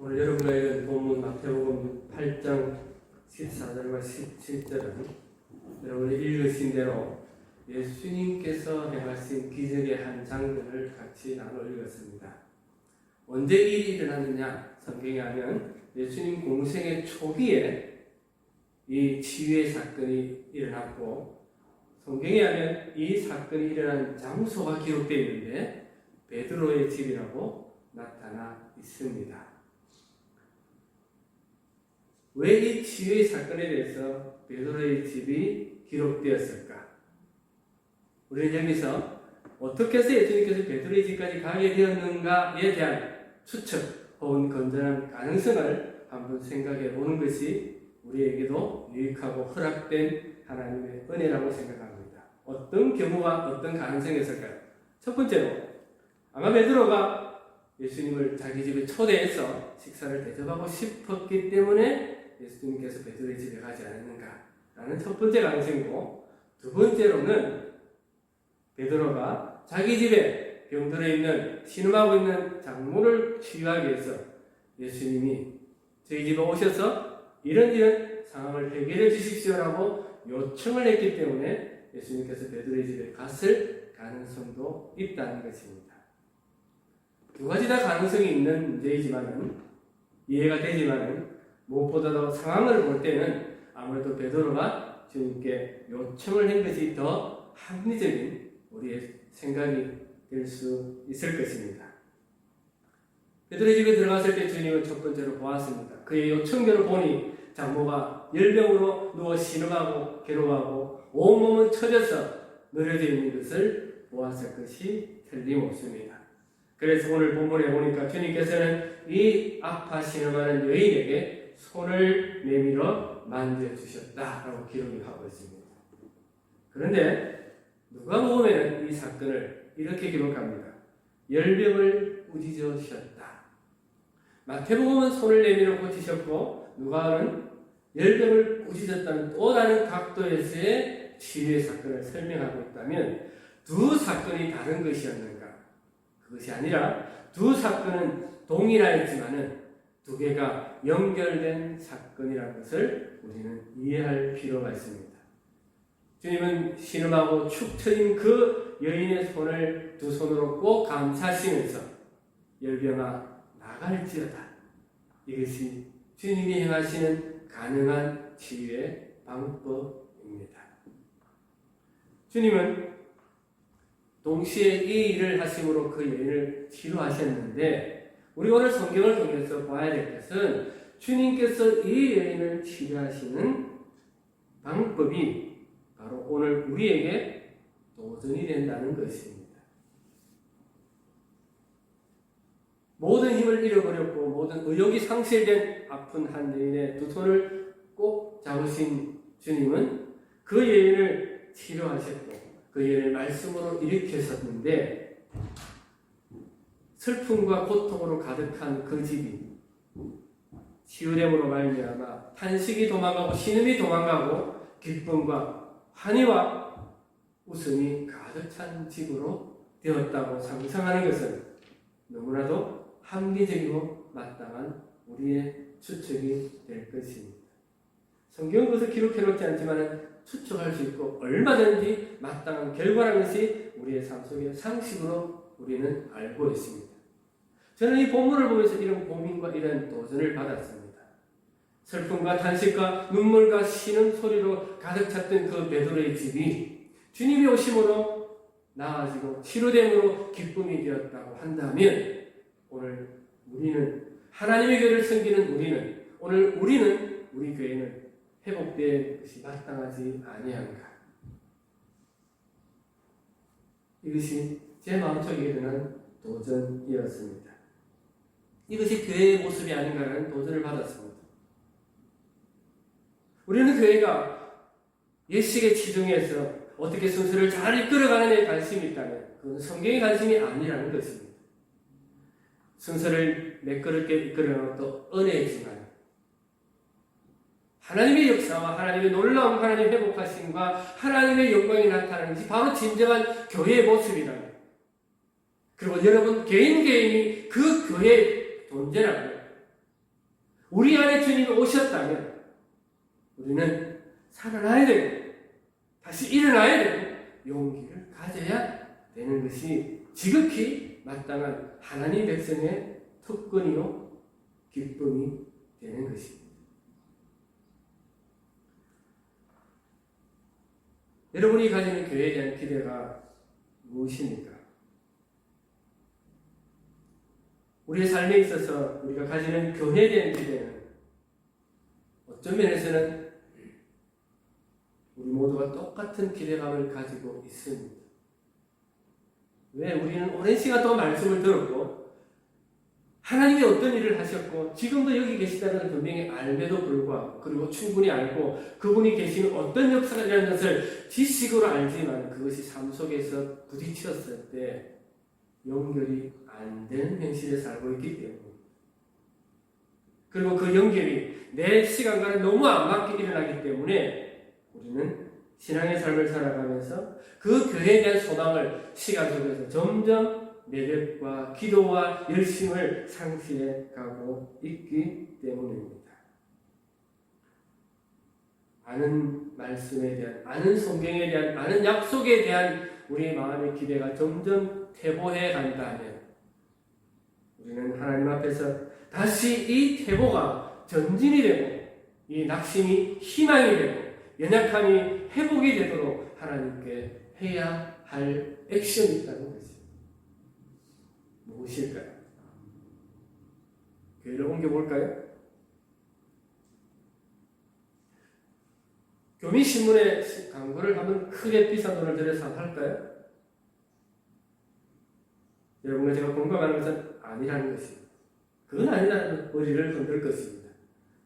오늘 여러분과 읽은 본문 마태복음 8장 14절과 17절은 여러분이 읽으신 대로 예수님께서 행하신 기적의 한 장면을 같이 나눠 읽었습니다. 언제 이 일이 일어났느냐? 성경에 하면 예수님 공생의 초기에 이 치유의 사건이 일어났고, 성경에 하면 이 사건이 일어난 장소가 기록되어 있는데 베드로의 집이라고 나타나 있습니다. 왜 이 치유의 사건에 대해서 베드로의 집이 기록되었을까? 우리는 여기서 어떻게 해서 예수님께서 베드로의 집까지 가게 되었는가에 대한 추측 혹은 건전한 가능성을 한번 생각해 보는 것이 우리에게도 유익하고 허락된 하나님의 은혜라고 생각합니다. 어떤 경우가 어떤 가능성이 있을까요? 첫 번째로, 아마 베드로가 예수님을 자기 집에 초대해서 식사를 대접하고 싶었기 때문에 예수님께서 베드로의 집에 가지 않았는가라는 첫 번째 가능성이고, 두 번째로는 베드로가 자기 집에 병들어 있는, 신음하고 있는 장모를 치유하기 위해서 예수님이 저희 집에 오셔서 이런 상황을 해결해 주십시오라고 요청을 했기 때문에 예수님께서 베드로의 집에 갔을 가능성도 있다는 것입니다. 두 가지 다 가능성이 있는 문제이지만은, 이해가 되지만은, 무엇보다도 상황을 볼 때는 아무래도 베드로가 주님께 요청을 한 것이 더 합리적인 우리의 생각이 될 수 있을 것입니다. 베드로의 집에 들어갔을 때 주님은 첫 번째로 보았습니다. 그의 요청대로 보니 장모가 열병으로 누워 신음하고 괴로워하고 온몸은 처져서 늘어져 있는 것을 보았을 것이 틀림없습니다. 그래서 오늘 본문에 보니까 주님께서는 이 아파 신음하는 여인에게 손을 내밀어 만져주셨다라고 기록을 하고 있습니다. 그런데 누가복음에는 이 사건을 이렇게 기록합니다. 열병을 꾸짖으셨다. 마태복음은 손을 내밀어 고치셨고, 누가는 열병을 꾸짖었다는 또 다른 각도에서의 치유의 사건을 설명하고 있다면, 두 사건이 다른 것이었는가? 그것이 아니라 두 사건은 동일하였지만은 두 개가 연결된 사건이라는 것을 우리는 이해할 필요가 있습니다. 주님은 신음하고 축 처진 그 여인의 손을 두 손으로 꼭 감싸시면서 열병아 나갈지어다. 이것이 주님이 행하시는 가능한 치유의 방법입니다. 주님은 동시에 이 일을 하심으로 그 여인을 치료하셨는데, 우리 오늘 성경을 통해서 봐야 될 것은 주님께서 이 여인을 치료하시는 방법이 바로 오늘 우리에게 도전이 된다는 것입니다. 모든 힘을 잃어버렸고 모든 의욕이 상실된 아픈 한 여인의 두 손을 꼭 잡으신 주님은 그 여인을 치료하셨고 그 여인을 말씀으로 일으켰었는데, 슬픔과 고통으로 가득한 그 집이 치유됨으로 말미암아 탄식이 도망가고 신음이 도망가고 기쁨과 환희와 웃음이 가득 찬 집으로 되었다고 상상하는 것은 너무나도 합리적이고 마땅한 우리의 추측이 될 것입니다. 성경은 그것을 기록해놓지 않지만 추측할 수 있고 얼마든지 마땅한 결과라는 것이 우리의 삶 속의 상식으로 우리는 알고 있습니다. 저는 이 본문을 보면서 이런 고민과 이런 도전을 받았습니다. 슬픔과 탄식과 눈물과 신음 소리로 가득 찼던 그 베드로의 집이 주님이 오심으로 나아지고 치료됨으로 기쁨이 되었다고 한다면, 오늘 우리는 하나님의 교회를 섬기는 우리는 우리 교회는 회복된 것이 마땅하지 아니한가? 이것이 제 마음속에 일어난 도전이었습니다. 이것이 교회의 모습이 아닌가라는 도전을 받았습니다. 우리는 교회가 예식에 치중해서 어떻게 순서를 잘 이끌어가는 데 관심이 있다면 그건 성경의 관심이 아니라는 것입니다. 순서를 매끄럽게 이끌어가는 것도 은혜이지만 하나님의 역사와 하나님의 놀라운 하나님의 회복하심과 하나님의 영광이 나타나는 것이 바로 진정한 교회의 모습이라는, 그리고 여러분 개인이 그 교회의 존재라고요. 우리 안에 주님이 오셨다면 우리는 살아나야 되고 다시 일어나야 되고 용기를 가져야 되는 것이 지극히 마땅한 하나님 백성의 특권이요 기쁨이 되는 것입니다. 여러분이 가지는 교회에 대한 기대가 무엇입니까? 우리의 삶에 있어서 우리가 가지는 교회에 대한 기대는 어떤 면에서는 우리 모두가 똑같은 기대감을 가지고 있습니다. 왜? 우리는 오랜 시간 동안 말씀을 들었고 하나님이 어떤 일을 하셨고 지금도 여기 계시다는 걸 분명히 알매도 불구하고 그리고 충분히 알고 그분이 계시는 어떤 역사라는 것을 지식으로 알지만 그것이 삶 속에서 부딪혔을 때 연결이 안 되는 현실에 살고 있기 때문에 그리고 그 연결이 내 시간과는 너무 안 맞게 일어나기 때문에 우리는 신앙의 삶을 살아가면서 그 교회에 대한 소망을 시간 속에서 점점 매력과 기도와 열심을 상실해 가고 있기 때문입니다. 아는 말씀에 대한, 아는 성경에 대한, 아는 약속에 대한 우리의 마음의 기대가 점점 퇴보해 간다면 우리는 하나님 앞에서 다시 이 퇴보가 전진이 되고 이 낙심이 희망이 되고 연약함이 회복이 되도록 하나님께 해야 할 액션이 있다는 것입니다. 무엇일까요? 교회를 옮겨볼까요? 교민신문에 광고를 한번 크게 비싼 돈을 들여서 할까요? 여러분과 제가 공감하는 것은 아니라는 것입니다. 그건 아니라는 머리를 흔들 것입니다.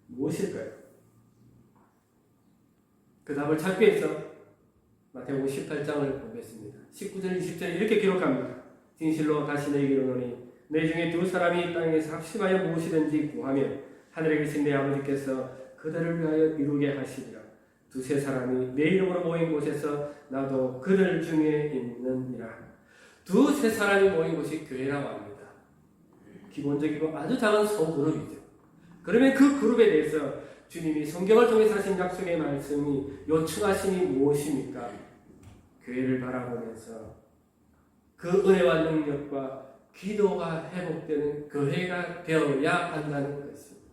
무엇일까요? 그 답을 찾기 위해서 마태복음 18장을 보겠습니다. 19절 20절에 이렇게 기록합니다. 진실로 다시 너희에게 이르노니 너희 중에 두 사람이 땅에서 합심하여 무엇이든지 구하면 하늘에 계신 내 아버지께서 그들을 위하여 이루게 하시리라. 두세 사람이 내 이름으로 모인 곳에서 나도 그들 중에 있느니라. 두세 사람이 모인 곳이 교회라고 합니다. 기본적이고 아주 작은 소그룹이죠. 그러면 그 그룹에 대해서 주님이 성경을 통해서 하신 약속의 말씀이 요청하심이 무엇입니까? 교회를 바라보면서 그 은혜와 능력과 기도가 회복되는 교회가 되어야 한다는 것입니다.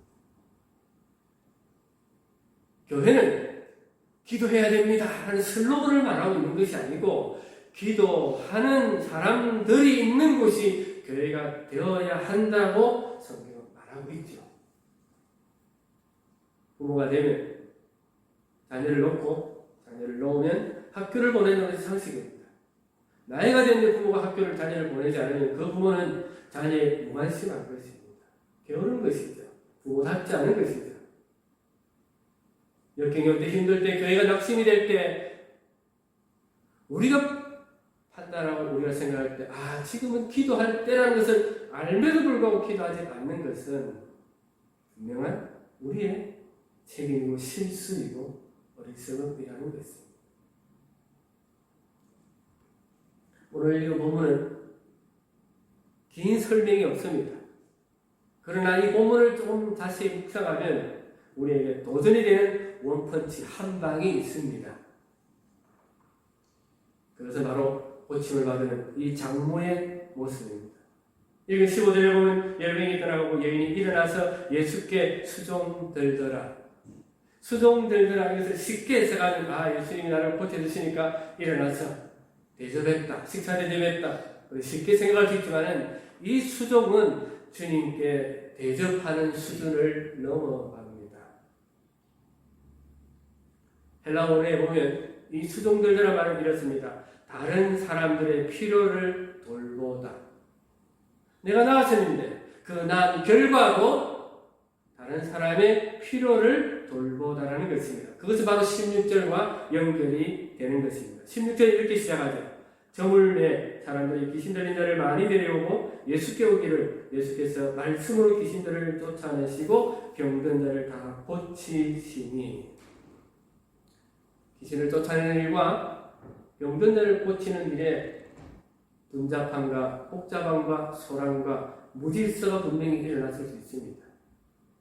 교회는 기도해야 됩니다 하는 슬로건을 말하고 있는 것이 아니고 기도하는 사람들이 있는 곳이 교회가 되어야 한다고 성경은 말하고 있죠. 부모가 되면 자녀를 놓으면 학교를 보내는 것이 상식입니다. 나이가 되는 부모가 학교를 자녀를 보내지 않으면 그 부모는 자녀에 무관심한 것입니다. 게으른 것이죠. 부모답지 않은 것이죠. 역경이 때 힘들 때 교회가 낙심이 될 때 우리가 판단하고 우리가 생각할 때 지금은 기도할 때라는 것을 알면서 불구하고 기도하지 않는 것은 분명한 우리의 책임이고 실수이고 어리석음이라는 것입니다. 오늘 이 본문은 긴 설명이 없습니다. 그러나 이 본문을 조금 다시 묵상하면 우리에게 도전이 되는 원펀치 한 방이 있습니다. 그것은 바로 고침을 받는 이 장모의 모습입니다. 여기 15절에 보면 10명이 떠나가고 여인이 일어나서 예수께 수종들더라. 수종들더라. 이것을 쉽게 해석하면 예수님이 나를 고쳐주시니까 일어나서 대접했다. 식사 대접했다. 쉽게 생각할 수 있지만 이 수종은 주님께 대접하는 수준을 넘어갑니다. 헬라어에 보면 이 수종들더라 말은 이렇습니다. 다른 사람들의 필요를 돌보다. 내가 나았었는데 그 나은 결과도 다른 사람의 필요를 돌보다라는 것입니다. 그것은 바로 16절과 연결이 되는 것입니다. 16절에 이렇게 시작하죠. 저물매 사람들이 귀신 들린 자를 많이 데려오고 예수께 오기를 예수께서 말씀으로 귀신들을 쫓아내시고 병든 자를 다 고치시니. 귀신을 쫓아내는 일과 병든 자를 고치는 일에 분잡함과 복잡함과 소란과 무질서가 분명히 일어났을 수 있습니다.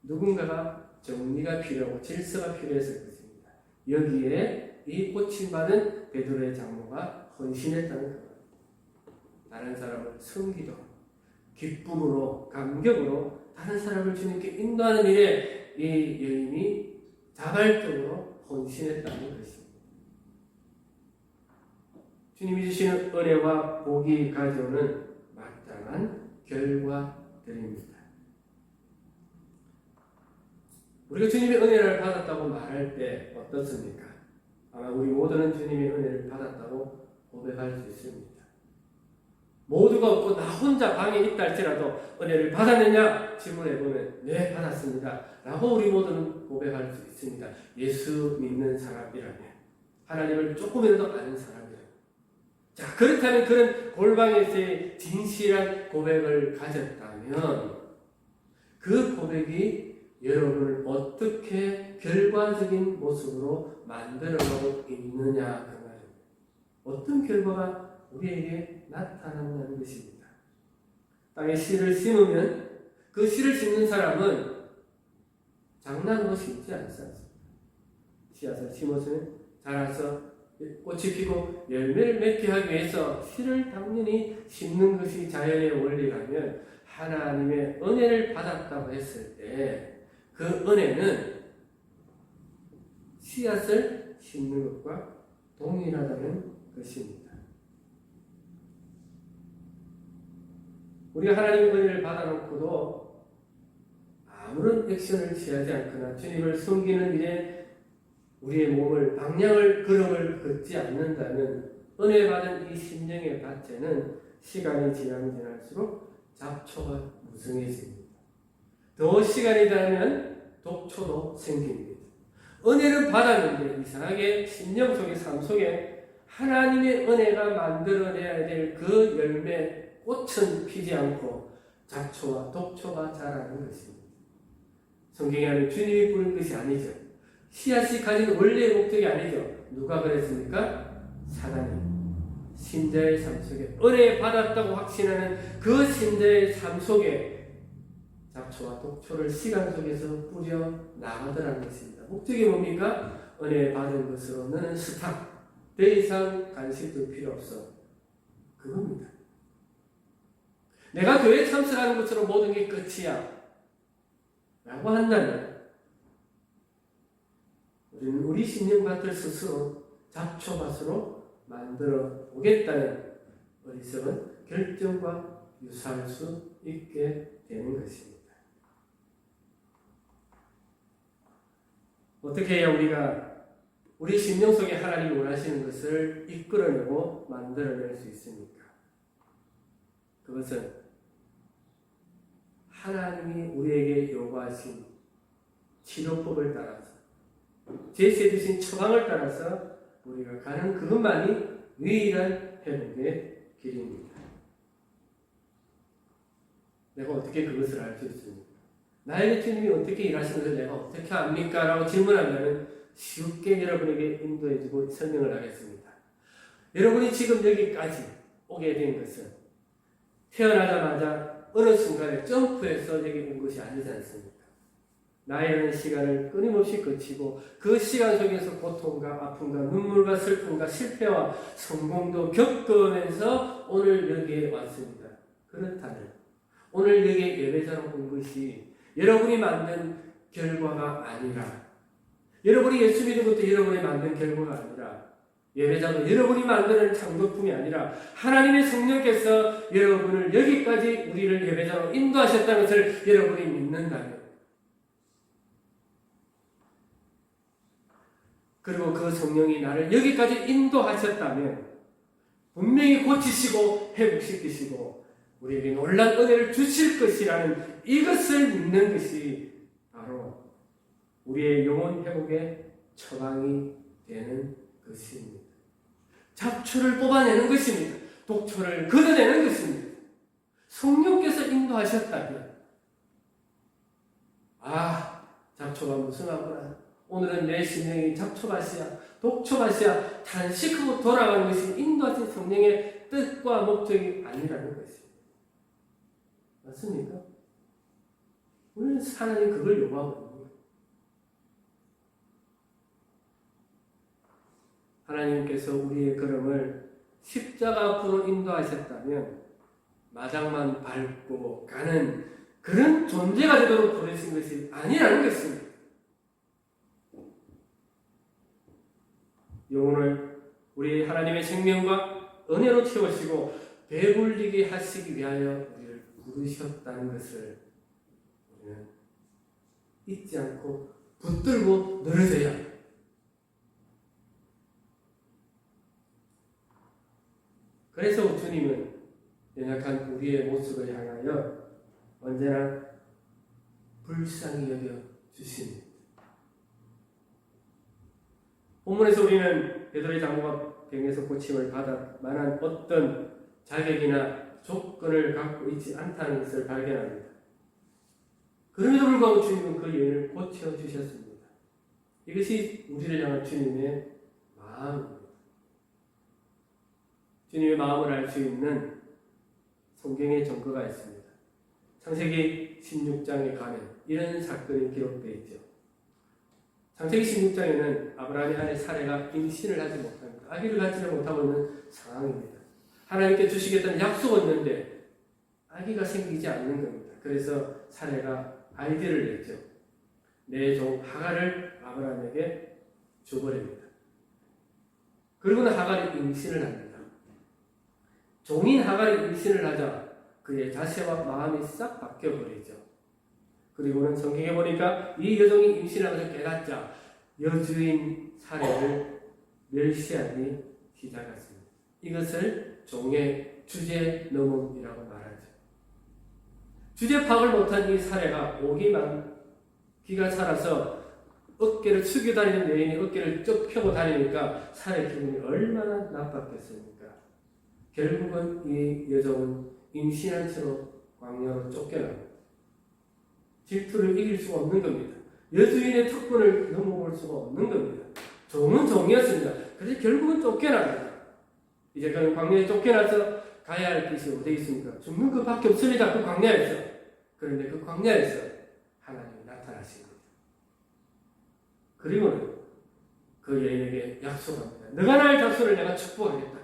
누군가가 정리가 필요하고 질서가 필요했을 것입니다. 여기에 이 고침받은 베드로의 장모가 헌신했다는 겁니다. 다른 사람을 섬기도 기쁨으로 감격으로 다른 사람을 주님께 인도하는 일에 이 여인이 자발적으로 헌신했다는 것입니다. 주님이 주시는 은혜와 복이 가져오는 마땅한 결과들입니다. 우리가 주님의 은혜를 받았다고 말할 때 어떻습니까? 아마 우리 모두는 주님의 은혜를 받았다고 고백할 수 있습니다. 모두가 없고 나 혼자 방에 있다 할지라도 은혜를 받았느냐 질문해보면 네 받았습니다 라고 우리 모두는 고백할 수 있습니다. 예수 믿는 사람이라면, 하나님을 조금이라도 아는 사람이라면. 자, 그렇다면 그런 골방에서의 진실한 고백을 가졌다면 그 고백이 여러분을 어떻게 결과적인 모습으로 만들어가고 있느냐 그 말입니다. 어떤 결과가 우리에게 나타난다는 것입니다. 땅에 씨를 심으면 그 씨를 심는 사람은 장난으로 심지 않습니다. 씨앗을 심어서는 자라서 꽃이 피고 열매를 맺게 하기 위해서 씨를 당연히 심는 것이 자연의 원리라면, 하나님의 은혜를 받았다고 했을 때 그 은혜는 씨앗을 심는 것과 동일하다는 것입니다. 우리가 하나님의 은혜를 받아놓고도 아무런 액션을 취하지 않거나 주님을 섬기는 일에 우리의 몸을 방향을 걸음을 걷지 않는다면 은혜 받은 이 심령의 밭에는 시간이 지나면 지날수록 잡초가 무성해집니다. 더 시간이 지나면 독초도 생깁니다. 은혜를 받았는데 이상하게 심령 속의 삶 속에 하나님의 은혜가 만들어내야 될 그 열매 꽃은 피지 않고 잡초와 독초가 자라는 것입니다. 성경에 하면 주님이 부른 것이 아니죠. 씨앗이 가진 원래의 목적이 아니죠. 누가 그랬습니까? 사단이. 신자의 삶 속에 은혜 받았다고 확신하는 그 신자의 삶 속에 잡초와 독초를 시간 속에서 뿌려 나가더라는 것입니다. 목적이 뭡니까? 은혜 받은 것으로 너는 스탑. 더 이상 간식도 필요 없어. 그겁니다. 내가 교회에 참석하는 것으로 모든 게 끝이야 라고 한다면 우리는 우리 심령밭을 스스로 잡초밭으로 만들어 보겠다는 어리석은 결정과 유사할 수 있게 되는 것입니다. 어떻게 해야 우리가 우리 심령 속에 하나님이 원하시는 것을 이끌어내고 만들어낼 수 있습니까? 그것은 하나님이 우리에게 요구하신 치료법을 따라서, 제시해 주신 처방을 따라서 우리가 가는 그것만이 유일한 회복의 길입니다. 내가 어떻게 그것을 알 수 있습니까? 나에게 주님이 어떻게 일하시는 것을 내가 어떻게 압니까? 라고 질문하면 쉽게 여러분에게 인도해주고 설명을 하겠습니다. 여러분이 지금 여기까지 오게 된 것은 태어나자마자 어느 순간에 점프해서 여기 온 것이 아니지 않습니까? 나이라는 시간을 끊임없이 거치고 그 시간 속에서 고통과 아픔과 눈물과 슬픔과 실패와 성공도 겪으면서 오늘 여기에 왔습니다. 그렇다면 오늘 여기에 예배자로 온 것이 여러분이 만든 결과가 아니라, 여러분이 예수 믿은 것도 여러분이 만든 결과가 아니라, 예배자도 여러분이 만드는 창조품이 아니라 하나님의 성령께서 여러분을 여기까지 우리를 예배자로 인도하셨다는 것을 여러분이 믿는다면, 그리고 그 성령이 나를 여기까지 인도하셨다면 분명히 고치시고 회복시키시고 우리에게 놀라운 은혜를 주실 것이라는 이것을 믿는 것이 바로 우리의 영혼 회복의 처방이 되는 것입니다. 잡초를 뽑아내는 것입니다. 독초를 걷어내는 것입니다. 성령께서 인도하셨다면, 잡초가 무성하구나. 오늘은 내 심령이 잡초밭이야, 독초밭이야, 단식하고 돌아가는 것이 인도하신 성령의 뜻과 목적이 아니라는 것입니다. 맞습니까? 우리는 하나님 그걸 요구하거든요. 하나님께서 우리의 걸음을 십자가 앞으로 인도하셨다면 마당만 밟고 가는 그런 존재가 되도록 부르신 것이 아니라는 것입니다. 영혼을 우리 하나님의 생명과 은혜로 채우시고 배불리게 하시기 위하여 우리를 부르셨다는 것을 우리는 잊지 않고 붙들고 늘어져야 합니다. 그래서 주님은 연약한 우리의 모습을 향하여 언제나 불쌍히 여겨 주십니다. 본문에서 우리는 베드로의 장모가 병에서 고침을 받을 만한 어떤 자격이나 조건을 갖고 있지 않다는 것을 발견합니다. 그럼에도 불구하고 주님은 그 여인을 고쳐주셨습니다. 이것이 우리를 향한 주님의 마음입니다. 주님의 마음을 알 수 있는 성경의 증거가 있습니다. 창세기 16장에 가면 이런 사건이 기록되어 있죠. 창세기 16장에는 아브라함의 아내 사레가 임신을 하지 못합니다. 아기를 갖지를 못하고 있는 상황입니다. 하나님께 주시겠다는 약속이었는데 아기가 생기지 않는 겁니다. 그래서 사레가 아이디어를 냈죠. 내 종 하갈을 아브라함에게 줘버립니다. 그리고는 하갈이 임신을 합니다. 종인 하갈이 임신을 하자 그의 자세와 마음이 싹 바뀌어버리죠. 그리고는 성경에 보니까 이 여종이 임신하면서 깨닫자 여주인 사례를 멸시하니 시작했습니다. 이것을 종의 주제 넘음이라고 말하죠. 주제 파악을 못한 이 사례가 기가 살아서 어깨를 숙여 다니는 여인이 어깨를 쭉 펴고 다니니까 사례 기분이 얼마나 나빴겠습니까? 결국은 이 여종은 임신한 채로 광야로 쫓겨납니다. 질투를 이길 수가 없는 겁니다. 여주인의 특권을 넘어볼 수가 없는 겁니다. 종은 종이었습니다. 그래서 결국은 쫓겨납니다. 이제 그는 광야에 쫓겨나서 가야 할 곳이 어디 있습니까? 죽는 것밖에 없습니다. 그 광야에서. 그런데 그 광야에서 하나님이 나타나신 거죠. 그리고는 그 여인에게 약속합니다. 너가 낳을 자손을 내가 축복하겠다.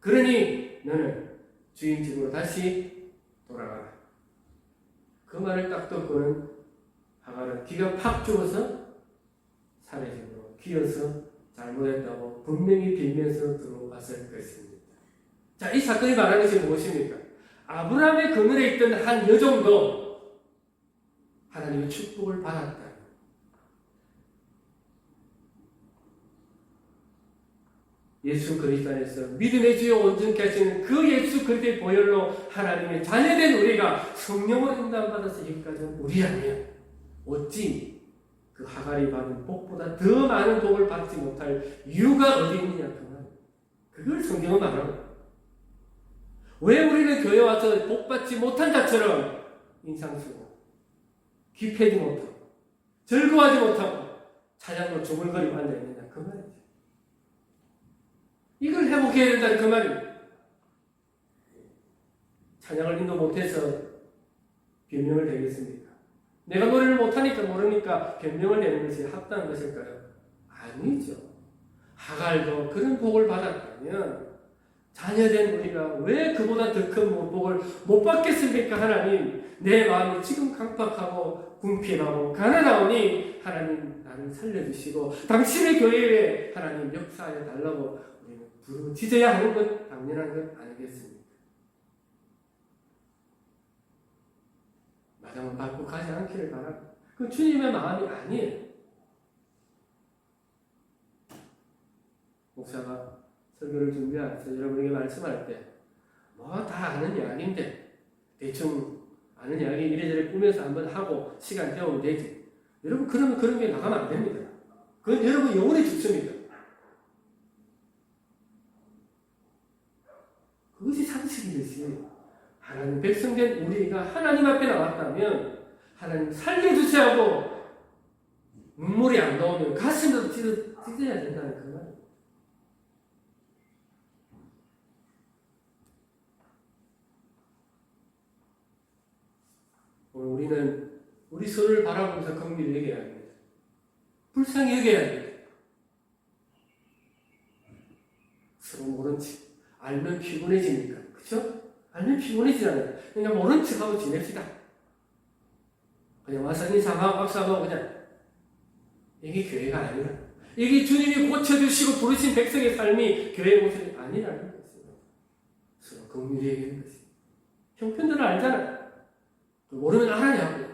그러니 너는 주인 집으로 다시 돌아가라. 그 말을 딱 듣고는 하갈은 기가 팍 죽어서 사례 집으로 기어서 잘못했다고 분명히 빌면서 들어왔을 것입니다. 자, 이 사건이 말하는 것이 무엇입니까? 아브라함의 그늘에 있던 한 여종도 하나님의 축복을 받았다. 예수 그리스도 안에서 믿음의 주요 온전케 하시는 그 예수 그리스도의 보혈로 하나님의 자녀된 우리가 성령을 인도받아서 여기까지 온 우리 아니야. 어찌 그 하갈이 받은 복보다 더 많은 복을 받지 못할 이유가 어디 있느냐 그 말. 그걸 성경은 말하고. 왜 우리는 교회 와서 복 받지 못한 자처럼 인상 쓰고 기쁘지 못하고 즐거워하지 못하고 찬양으로 조글거리고 앉아 있느냐 그 말이죠. 이걸 회복해야 된다는 그 말입니다. 찬양을 인도 못해서 변명을 내겠습니까? 내가 노래를 못하니까 모르니까 변명을 내는 것이 합당한 것일까요? 아니죠. 하갈도 그런 복을 받았다면 자녀된 우리가 왜 그보다 더 큰 복을 못 받겠습니까? 하나님, 내 마음이 지금 강팍하고 궁핍하고 가난하오니 하나님 나를 살려주시고 당신의 교회에 하나님 역사하여 달라고 우리는 부르짖어야 하는 것 당연한 것 아니겠습니까? 마당을 밟고 가지 않기를 바랍니다. 그건 주님의 마음이 아니에요. 목사가 설교를 준비하면서 여러분에게 말씀할 때 뭐 다 아는 이야기인데 대충 아는 이야기 이래저래 꾸며서 한번 하고 시간 때우면 되지. 여러분 그러면 그런 게 나가면 안 됩니다. 그건 여러분 영혼에 죽습니다. 그것이 상식이듯이 하나님 백성된 우리가 하나님 앞에 나왔다면 하나님 살려주세요 하고 눈물이 안 나오면 가슴으로 찢어야 된다는 그 말이에요. 오늘 우리 서로를 바라보면서 긍휼히 여겨야 합니다. 불쌍히 여겨야 합니다. 서로 모른 척 알면 피곤해집니까? 그렇죠? 알면 피곤해지잖아요. 그냥 모른 척하고 지냅시다. 그냥 와서 인사하고 박수하고 그냥. 이게 교회가 아니라, 이게 주님이 고쳐주시고 부르신 백성의 삶이 교회의 모습이 아니라는 것입니다. 서로 긍휼히 여기는 것입니다. 형편들을 알잖아요. 모르면 알아야.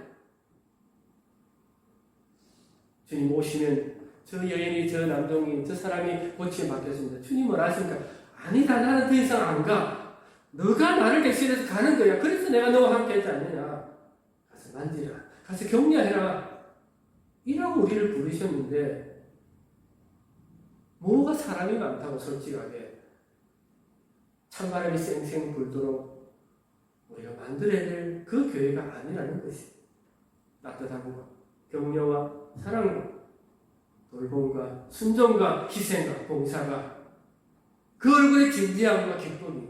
주님 오시면 저 여인이, 저 남동이, 저 사람이 고침을 받겠습니다. 주님 뭐라 하십니까? 아니다, 나는 더 이상 안 가. 너가 나를 대신해서 가는 거야. 그래서 내가 너와 함께 하지 않느냐. 가서 만지라. 가서 격려해라. 이라고 우리를 부르셨는데, 뭐가 사람이 많다고 솔직하게 찬바람이 쌩쌩 불도록 우리가 만들어야 될 그 교회가 아니라는 것이 따뜻하고 격려와 사랑과 돌봄과 순종과 희생과 봉사가 그 얼굴의 진지함과 기쁨이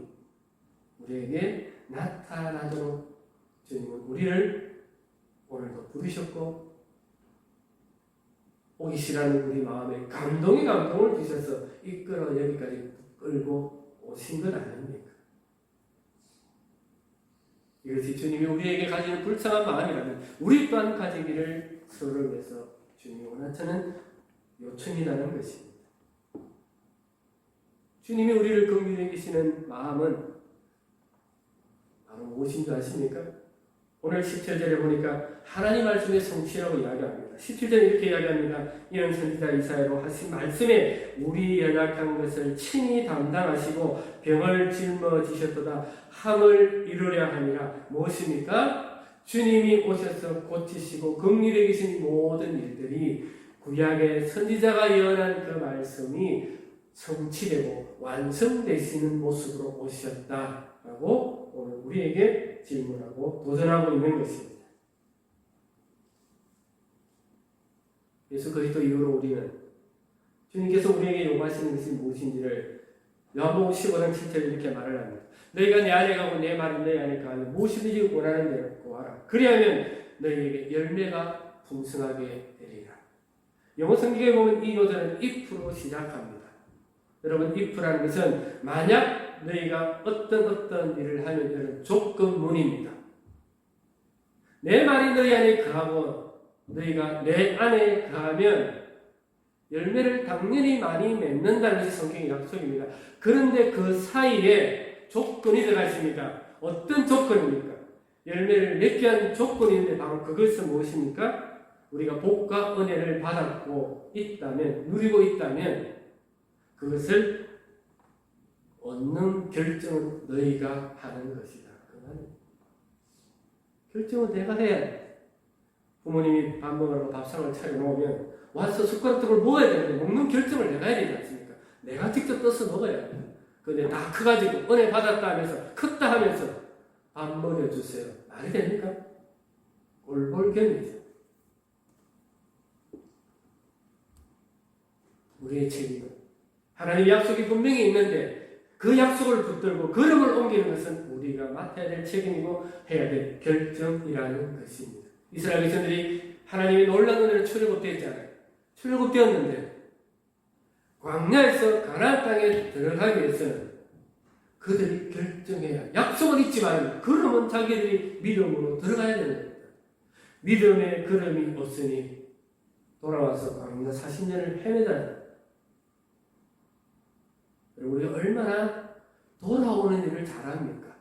우리에게 나타나도록 주님은 우리를 오늘도 부르셨고 오기 싫어하는 우리 마음에 감동을 주셔서 이끌어 여기까지 끌고 오신 건 아닙니까? 이것이 주님이 우리에게 가지는 불쌍한 마음이라면 우리 또한 가지기를 서로를 위해서 주님이 원하시는 요청이라는 것입니다. 주님이 우리를 긍휼히 여기시는 마음은 바로 무엇인 줄 아십니까? 오늘 17절에 보니까 하나님 말씀의 성취라고 이야기합니다. 17절에 이렇게 이야기합니다. 이런 선지자 이사야로 하신 말씀에 우리 연약한 것을 친히 담당하시고 병을 짊어지셨도다 함을 이루려 함이라. 무엇입니까? 주님이 오셔서 고치시고 긍휼히 여기신 모든 일들이 구약의 선지자가 예언한 그 말씀이 성취되고 완성되시는 모습으로 오셨다라고 오늘 우리에게 질문하고 도전하고 있는 것입니다. 예수 그리스도 이후로 우리는 주님께서 우리에게 요구하시는 것이 무엇인지를 요한복음 15장 7절에 이렇게 말을 합니다. 너희가 내 안에 가고 내 말이 너희 안에 가면 무엇이든지 원하는 대로 구하라. 그리하면 너희에게 열매가 풍성하게 되리라. 영어 성경에 보면 이 요절은 if로 시작합니다. 여러분 if라는 것은 만약 너희가 어떤 일을 하면 이런 조건문입니다. 내 말이 너희 안에 거하고 너희가 내 안에 거하면 열매를 당연히 많이 맺는다는 것이 성경의 약속입니다. 그런데 그 사이에 조건이 들어가 있습니다. 어떤 조건입니까? 열매를 맺게 하는 조건이 있는데 바로 그것은 무엇입니까? 우리가 복과 은혜를 받았고 있다면, 누리고 있다면 그것을 얻는 결정은 너희가 하는 것이다. 결정은 내가 해야 돼. 부모님이 밥 먹으라고 밥상을 차려놓으면 와서 숟가락을 먹어야 되는데 먹는 결정을 내가 해야 되지 않습니까? 내가 직접 떠서 먹어야 돼. 근데 다 커가지고 은혜 받았다 하면서 컸다 하면서 밥 먹여주세요. 말이 됩니까? 꼴볼견이죠. 우리의 책임은 하나님의 약속이 분명히 있는데 그 약속을 붙들고 걸음을 옮기는 것은 우리가 맡아야 될 책임이고 해야 될 결정이라는 것입니다. 이스라엘 백성들이 하나님의 놀라운 은혜로 출애굽되었잖아요. 출애굽되었는데 광야에서 가나안 땅에 들어가기 위해서는 그들이 결정해야, 약속은 있지만 걸음은 자기들이 믿음으로 들어가야 되는 겁니다. 믿음의 걸음이 없으니 돌아와서 광야 40년을 헤매다. 우리가 얼마나 돌아오는 일을 잘합니까?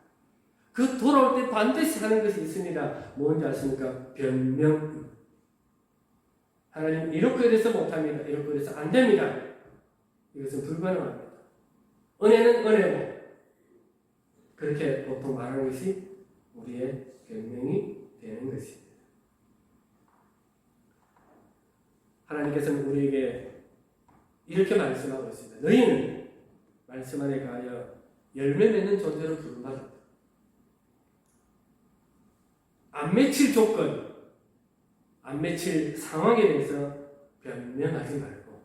그 돌아올 때 반드시 하는 것이 있습니다. 뭔지 아십니까? 변명. 하나님 이렇게 돼서 못합니다. 이렇게 돼서 안 됩니다. 이것은 불가능합니다. 은혜는 은혜고 그렇게 보통 말하는 것이 우리의 변명이 되는 것입니다. 하나님께서는 우리에게 이렇게 말씀하고 있습니다. 너희는 말씀 안에 가하여 열매 맺는 존재로 부름받았다. 안 맺힐 조건, 안 맺힐 상황에 대해서 변명하지 말고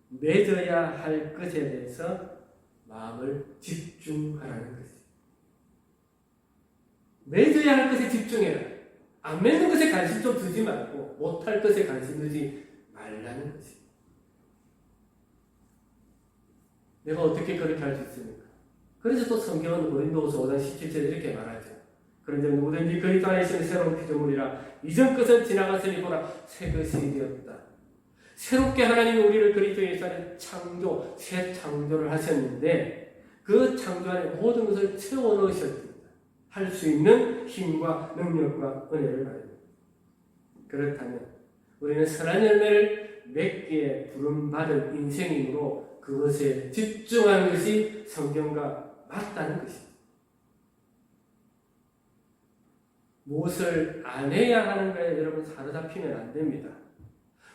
맺어야 할 것에 대해서 마음을 집중하라는 것입니다. 맺어야 할 것에 집중해라. 안 맺는 것에 관심 좀 두지 말고 못할 것에 관심 두지 말라는 것이. 내가 어떻게 그렇게 할 수 있습니까? 그래서 또 성경은 고린도후서 5장 17절에 이렇게 말하죠. 그런데 누구든지 그리스도 안에 있으면 새로운 피조물이라 이전 것은 지나갔으니 보라 새 것이 되었다. 새롭게 하나님이 우리를 그리스도 예수 안에 창조, 새 창조를 하셨는데 그 창조 안에 모든 것을 채워 넣으셨습니다. 할 수 있는 힘과 능력과 은혜를 받습니다. 그렇다면 우리는 선한 열매를 맺기에 부름받은 인생이므로 그것에 집중하는 것이 성경과 맞다는 것입니다. 무엇을 안 해야 하는가에 여러분 사로잡히면 안 됩니다.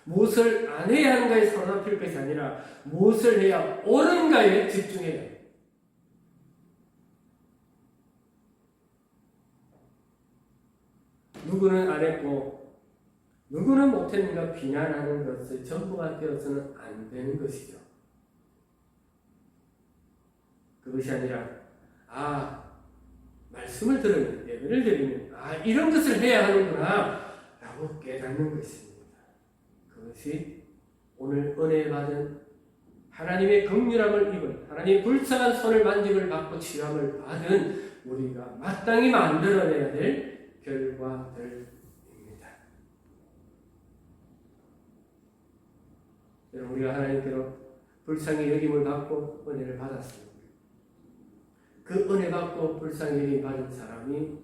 무엇을 안 해야 하는가에 사로잡힐 것이 아니라 무엇을 해야 옳은가에 집중해야 합니다. 누구는 안 했고 누구는 못했는가 비난하는 것을 전부가 되어서는 안 되는 것이죠. 그것이 아니라 말씀을 들으면 예배를 드리면 이런 것을 해야 하는구나 라고 깨닫는 것입니다. 그것이 오늘 은혜 받은 하나님의 긍휼함을 입은 하나님의 불쌍한 손을 만짐을 받고 치유함을 받은 우리가 마땅히 만들어내야 될 결과들입니다. 여러분 우리가 하나님께로 불쌍히 여김을 받고 은혜를 받았습니다. 그 은혜 받고 불쌍히 여김 받은 사람이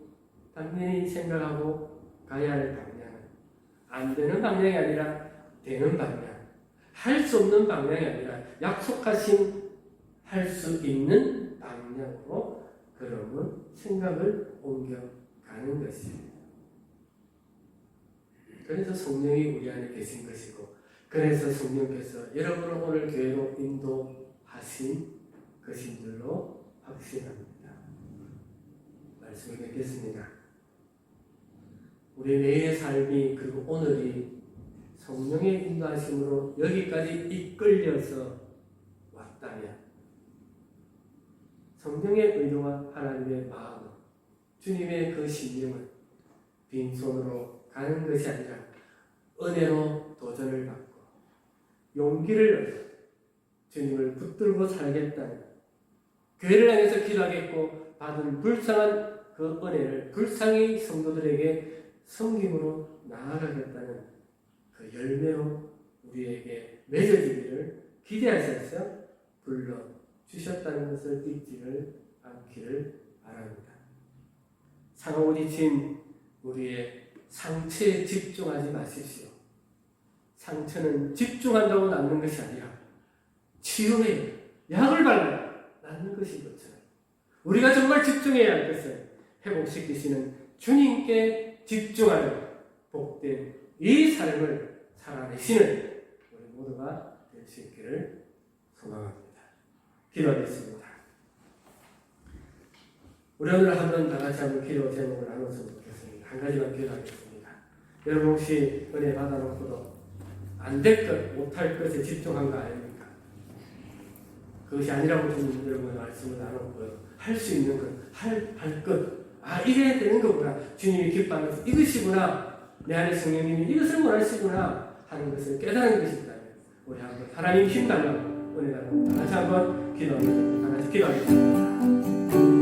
당연히 생각하고 가야 할 방향은 안 되는 방향이 아니라 되는 방향, 할 수 없는 방향이 아니라 약속하신 할 수 있는 방향으로 그러면 생각을 옮겨가는 것입니다. 그래서 성령이 우리 안에 계신 것이고 그래서 성령께서 여러분을 오늘 교회로 인도하신 것인 줄로 확신합니다. 말씀을 뵙겠습니다. 우리 매일의 삶이 그리고 오늘이 성령의 인도하심으로 여기까지 이끌려서 왔다면 성령의 의도와 하나님의 마음, 주님의 그 심령은 빈손으로 가는 것이 아니라 은혜로 도전을 받고 용기를 얻어 주님을 붙들고 살겠다는 교회를 향해서 기도하겠고 받은 불쌍한 그 은혜를 불쌍히 성도들에게 섬김으로 나아가겠다는 그 열매로 우리에게 맺어지기를 기대하셔서 불러주셨다는 것을 잊지를 않기를 바랍니다. 상하고 지친 우리의 상처에 집중하지 마십시오. 상처는 집중한다고 낫는 것이 아니라 치유해 약을 발라 낫는 것인 것처럼 우리가 정말 집중해야 할 것은 회복시키시는 주님께 집중하여 복된 이 삶을 살아내시는 우리 모두가 될 수 있기를 소망합니다. 기도하겠습니다. 우리 오늘 한번 다 같이 한번 기도 제목을 나눴으면 좋겠습니다. 한 가지만 기도하겠습니다. 여러분 혹시 은혜 받아놓고도 안 될 것, 못할 것에 집중한 거 아닙니까? 그것이 아니라고 주님 여러분의 말씀을 나눴고요. 할 수 있는 것, 할 것, 이래야 되는 거구나. 주님이 기뻐하는 것, 이것이구나. 내 안에 성령님이 이것을 원하시구나 하는 것을 깨달은 것이 있다면 우리 한번 하나님 힘 달라고 은혜 달라고 다시 한번 기도합니다. 다 같이 기도하겠습니다.